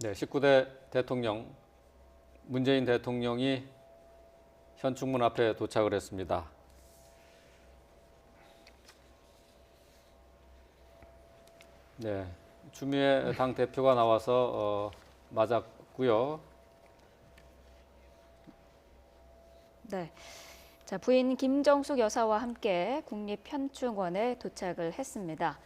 네, 19대 대통령 문재인 대통령이 현충문 앞에 도착을 했습니다. 네, 추미애 당 대표가 나와서 맞았고요. 네. 자, 부인 김정숙 여사와 함께 국립현충원에 도착을 했습니다.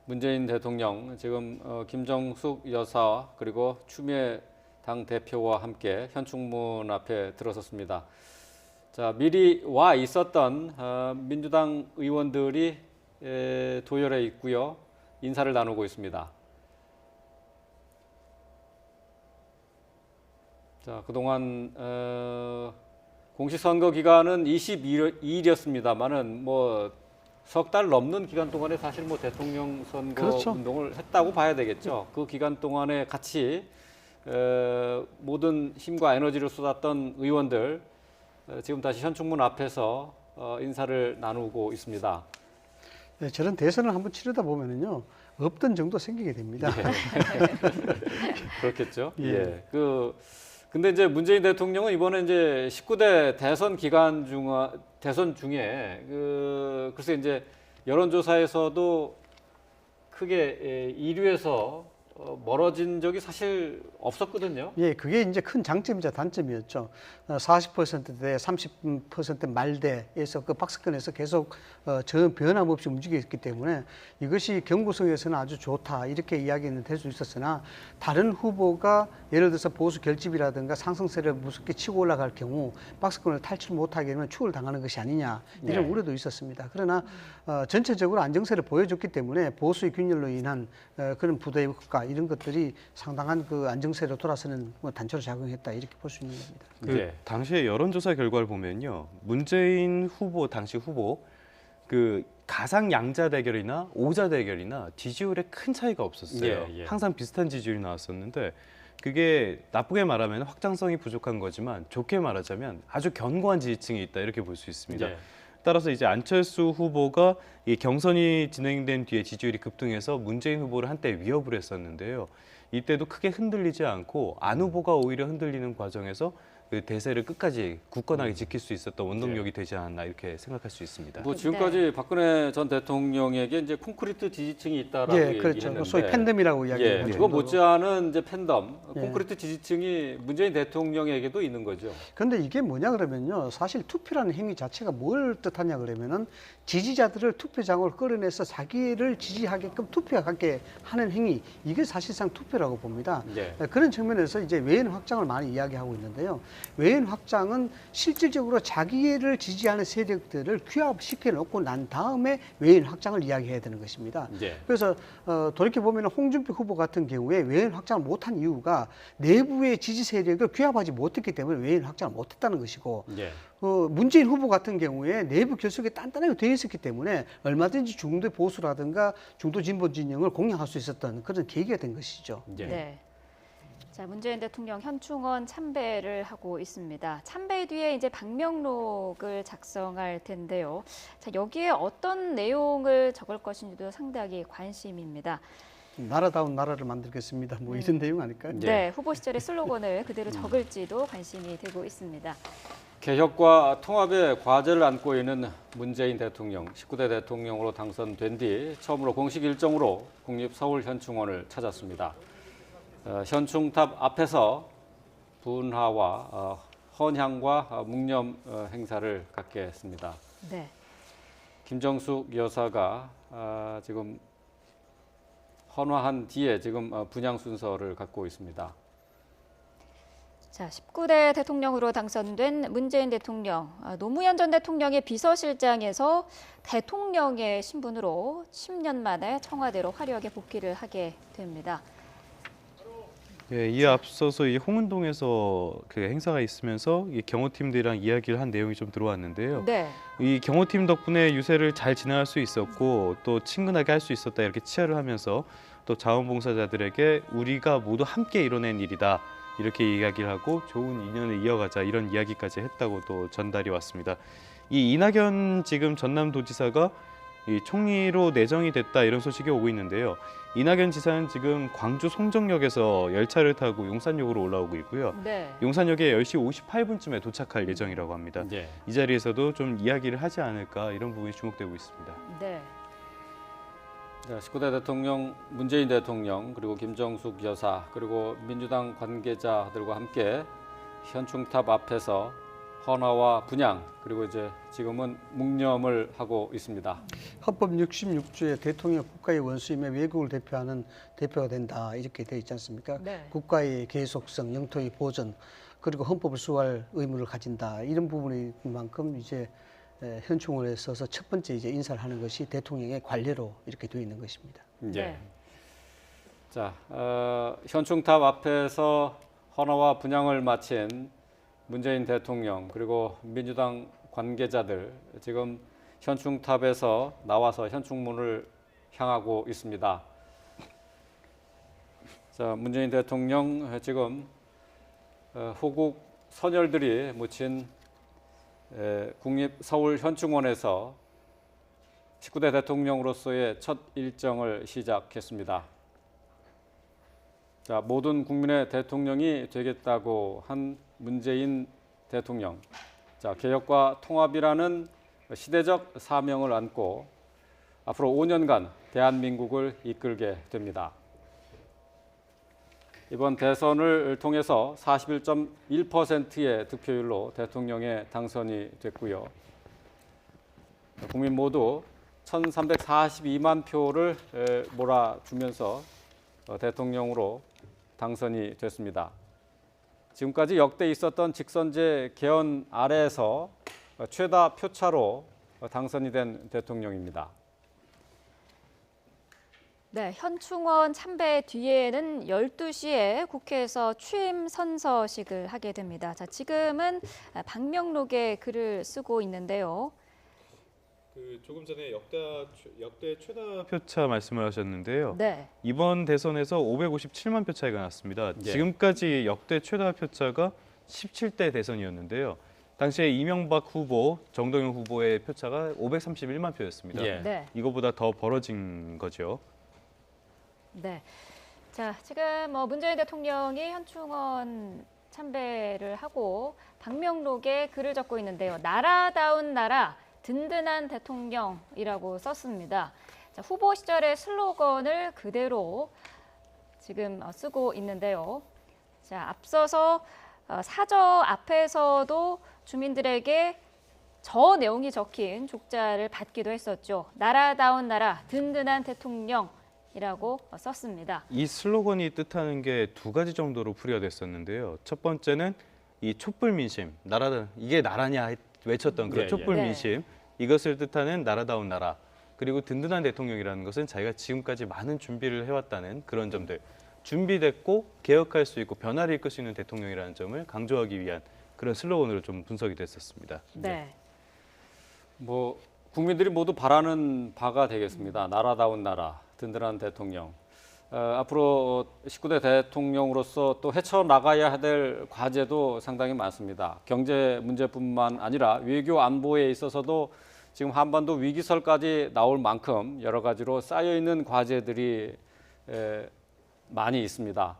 문재인 대통령 지금 김정숙 여사 그리고 추미애 당 대표와 함께 현충문 앞에 들어섰습니다. 자, 미리 와 있었던 민주당 의원들이 도열해 있고요. 인사를 나누고 있습니다. 자, 그동안 공식 선거 기간은 22일이었습니다만은 뭐 석 달 넘는 기간 동안에 사실 뭐 대통령 선거 그렇죠. 운동을 했다고 봐야 되겠죠. 그 기간 동안에 같이 모든 힘과 에너지를 쏟았던 의원들 지금 다시 현충문 앞에서 인사를 나누고 있습니다. 네, 저런 대선을 한번 치르다 보면은요 없던 정도 생기게 됩니다. 예. 그렇겠죠. 예. 예. 근데 이제 문재인 대통령은 이번에 이제 19대 대선 기간 대선 중에 글쎄 이제 여론조사에서도 크게 1위에서 멀어진 적이 사실 없었거든요. 예, 그게 이제 큰 장점이자 단점이었죠. 40%대 30% 말대에서 그 박스권에서 계속 전 변함없이 움직였기 때문에 이것이 경구성에서는 아주 좋다 이렇게 이야기는 될 수 있었으나 다른 후보가 예를 들어서 보수 결집이라든가 상승세를 무섭게 치고 올라갈 경우 박스권을 탈출 못하게 되면 추월 당하는 것이 아니냐 이런 네. 우려도 있었습니다. 그러나 전체적으로 안정세를 보여줬기 때문에 보수의 균열로 인한 그런 부도의 효과 이런 것들이 상당한 그 안정세로 돌아서는 뭐 단초로 작용했다 이렇게 볼 수 있는 겁니다. 네. 당시의 여론조사 결과를 보면요, 문재인 후보 당시 후보 그 가상 양자 대결이나 오자 대결이나 지지율에 큰 차이가 없었어요. 예, 예. 항상 비슷한 지지율이 나왔었는데 그게 나쁘게 말하면 확장성이 부족한 거지만 좋게 말하자면 아주 견고한 지지층이 있다 이렇게 볼 수 있습니다. 예. 따라서 이제 안철수 후보가 이 경선이 진행된 뒤에 지지율이 급등해서 문재인 후보를 한때 위협을 했었는데요. 이때도 크게 흔들리지 않고 안 후보가 오히려 흔들리는 과정에서 그 대세를 끝까지 굳건하게 지킬 수 있었던 원동력이 되지 않았나 이렇게 생각할 수 있습니다. 뭐 지금까지 박근혜 전 대통령에게 이제 콘크리트 지지층이 있다라고 예, 그렇죠. 얘기했는데, 소위 팬덤이라고 예, 이야기하죠. 그거 못지않은 이제 팬덤, 예. 콘크리트 지지층이 문재인 대통령에게도 있는 거죠. 근데 이게 뭐냐 그러면요. 사실 투표라는 행위 자체가 뭘 뜻하냐 그러면은 지지자들을 투표장으로 끌어내서 자기를 지지하게끔 투표하게 하는 행위. 이게 사실상 투표라고 봅니다. 예. 그런 측면에서 이제 외연 확장을 많이 이야기하고 있는데요. 외연 확장은 실질적으로 자기를 지지하는 세력들을 규합시켜 놓고 난 다음에 외연 확장을 이야기해야 되는 것입니다. 예. 그래서 돌이켜 보면 홍준표 후보 같은 경우에 외연 확장을 못한 이유가 내부의 지지 세력을 규합하지 못했기 때문에 외연 확장을 못했다는 것이고, 예. 문재인 후보 같은 경우에 내부 결속이 단단하게 되어 있었기 때문에 얼마든지 중도 보수라든가 중도 진보 진영을 공략할 수 있었던 그런 계기가 된 것이죠. 예. 네. 자, 문재인 대통령 현충원 참배를 하고 있습니다. 참배 뒤에 이제 방명록을 작성할 텐데요. 자, 여기에 어떤 내용을 적을 것인지도 상당히 관심입니다. 나라다운 나라를 만들겠습니다. 뭐 이런 내용 아닐까요? 네, 후보 시절의 슬로건을 그대로 적을지도 관심이 되고 있습니다. 개혁과 통합의 과제를 안고 있는 문재인 대통령, 19대 대통령으로 당선된 뒤 처음으로 공식 일정으로 국립서울현충원을 찾았습니다. 현충탑 앞에서 분화와 헌향과 묵념 행사를 갖게 했습니다. 네. 김정숙 여사가 지금 헌화한 뒤에 지금 분향 순서를 갖고 있습니다. 자, 19대 대통령으로 당선된 문재인 대통령, 노무현 전 대통령의 비서실장에서 대통령의 신분으로 10년 만에 청와대로 화려하게 복귀를 하게 됩니다. 예, 이에 앞서서 이 홍은동에서 그 행사가 있으면서 이 경호팀들이랑 이야기를 한 내용이 좀 들어왔는데요. 네. 이 경호팀 덕분에 유세를 잘 진행할 수 있었고 또 친근하게 할 수 있었다 이렇게 치하를 하면서 또 자원봉사자들에게 우리가 모두 함께 이뤄낸 일이다 이렇게 이야기를 하고 좋은 인연을 이어가자 이런 이야기까지 했다고 또 전달이 왔습니다. 이 이낙연 지금 전남도지사가 이 총리로 내정이 됐다 이런 소식이 오고 있는데요. 이낙연 지사는 지금 광주 송정역에서 열차를 타고 용산역으로 올라오고 있고요. 네. 용산역에 10시 58분쯤에 도착할 예정이라고 합니다. 예. 이 자리에서도 좀 이야기를 하지 않을까 이런 부분이 주목되고 있습니다. 네. 네, 19대 대통령 문재인 대통령 그리고 김정숙 여사 그리고 민주당 관계자들과 함께 현충탑 앞에서 헌화와 분향 그리고 이제 지금은 묵념을 하고 있습니다. 헌법 66조에 대통령 국가의 원수이며 외국을 대표하는 대표가 된다 이렇게 되어 있지 않습니까? 네. 국가의 계속성, 영토의 보존 그리고 헌법을 수호할 의무를 가진다 이런 부분인 만큼 이제 현충원에 서서 첫 번째 이제 인사를 하는 것이 대통령의 관례로 이렇게 되어 있는 것입니다. 네. 자, 현충탑 앞에서 헌화와 분향을 마친 문재인 대통령 그리고 민주당 관계자들 지금 현충탑에서 나와서 현충문을 향하고 있습니다. 자, 문재인 대통령 지금 호국 선열들이 묻힌 국립 서울 현충원에서 19대 대통령으로서의 첫 일정을 시작했습니다. 자, 모든 국민의 대통령이 되겠다고 한 문재인 대통령. 자, 개혁과 통합이라는 시대적 사명을 안고 앞으로 5년간 대한민국을 이끌게 됩니다. 이번 대선을 통해서 41.1%의 득표율로 대통령에 당선이 됐고요. 국민 모두 1,342만 표를 몰아주면서 대통령으로 당선이 됐습니다. 지금까지 역대 있었던 직선제 개헌 아래에서 최다 표차로 당선이 된 대통령입니다. 네, 현충원 참배 뒤에는 12시에 국회에서 취임 선서식을 하게 됩니다. 자, 지금은 방명록에 글을 쓰고 있는데요. 조금 전에 역대 최다 표차 말씀을 하셨는데요. 네. 이번 대선에서 557만 표 차이가 났습니다. 예. 지금까지 역대 최다 표차가 17대 대선이었는데요. 당시에 이명박 후보, 정동영 후보의 표차가 531만 표였습니다. 예. 네. 이거보다 더 벌어진 거죠. 네. 자, 지금 문재인 대통령이 현충원 참배를 하고 방명록에 글을 적고 있는데요. 나라다운 나라, 든든한 대통령이라고 썼습니다. 자, 후보 시절의 슬로건을 그대로 지금 쓰고 있는데요. 자, 앞서서 사저 앞에서도 주민들에게 저 내용이 적힌 족자를 받기도 했었죠. 나라다운 나라, 든든한 대통령이라고 썼습니다. 이 슬로건이 뜻하는 게 두 가지 정도로 풀이가 됐었는데요. 첫 번째는 이 촛불 민심, 이게 나라냐 외쳤던 그런 예, 촛불 예. 민심, 이것을 뜻하는 나라다운 나라. 그리고 든든한 대통령이라는 것은 자기가 지금까지 많은 준비를 해왔다는 그런 점들, 준비됐고 개혁할 수 있고 변화를 이끌 수 있는 대통령이라는 점을 강조하기 위한 그런 슬로건으로 좀 분석이 됐었습니다. 네. 뭐 국민들이 모두 바라는 바가 되겠습니다. 나라다운 나라, 든든한 대통령. 앞으로 19대 대통령으로서 또 헤쳐나가야 될 과제도 상당히 많습니다. 경제 문제뿐만 아니라 외교 안보에 있어서도 지금 한반도 위기설까지 나올 만큼 여러 가지로 쌓여있는 과제들이 많이 있습니다.